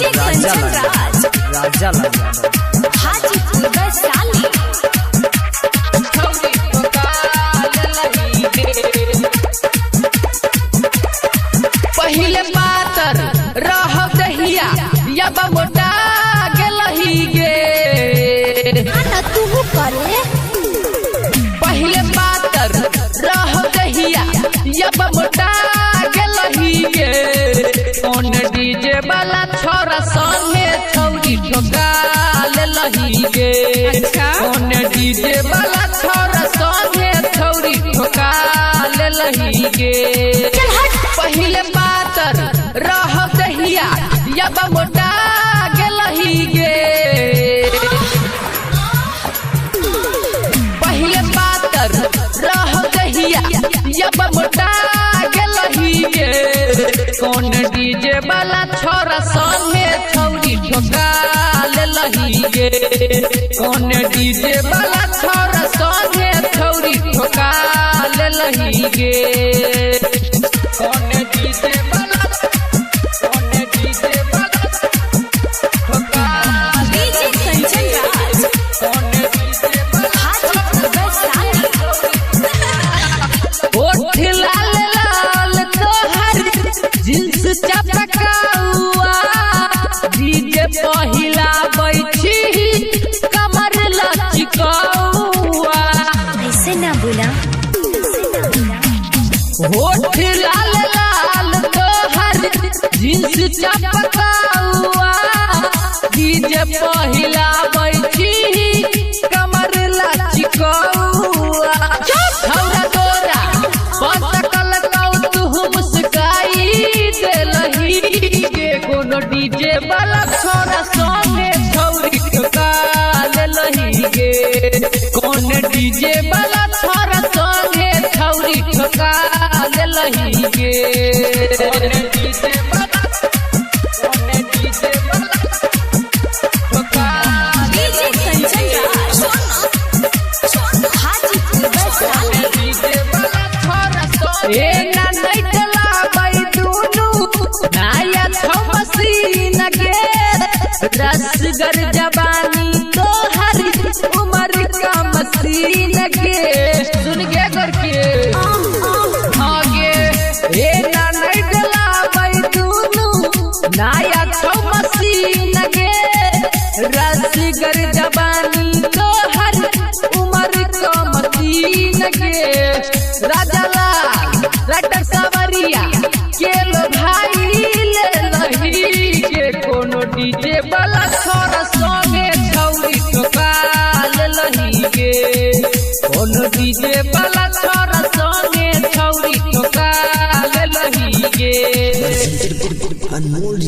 DJ Kanchan Raj राजा हाजीपुर वैशाली। पहिले पातर रह दहिया यब मोटा गेलही गे आना तू करे पहिले पातर रह दहिया यब मोटा गेलही गे कौन डीजे वाला छोरा संगे छौरी ठोका लेलही गे कौन डीजे वाला छोरा संगे छौरी ठोका लेलही गे पहिले पातर रह दहिया यब मोटा गेलही गे पहिले पातर रह दहिया यब मोटा गेलही गे कौन डीजे वाला छोरा संगे छौरी ठोका लेलही गे कौन डीजे वाला छोरा संगे छौरी ठोका लेलही गे कौन डीजे वाला ठोका डीजे कंचन राज कौन डीजे वाला हाजीपुर वैशाली। ओठ लाल लाल तोहर जींस चपकाउआ डीजे पहिला बैठी कमर लचकौआ ऐसे ना बोला होठ लाल लाल तोहर जींस चपकाउआ डीजे पहिला बैठी कमर लचकौआ छौरा तोरा पतकल कौतुह मुस्काई देलही गे कोनो डीजे वाला छोरा संगे छौरी ठोका लेलही गे कौन डीजे वाला छोरा संगे छौरी ठोका लेलही गे कौन डीजे वाला ठोका डीजे कंचन राज हाजीपुर वैशाली। ए ना नैटला बाई दुनु नाया छौ मसीन गे रसगर जवानी तोहर उमर का मसीन गे सुन गे करके हाँ गे ए ना नैटला बाई दुनु नाया छौ मसीन गे रसगर जवानी तोहर उमर का मसीन गे राजा राटर सवरिया के लो भाई ले लही के कोनो डीजे वाला छोरा संगे छौरी ठोका लेलही गे कोनो डीजे वाला छोरा संगे छौरी ठोका लेलही गे अनमोल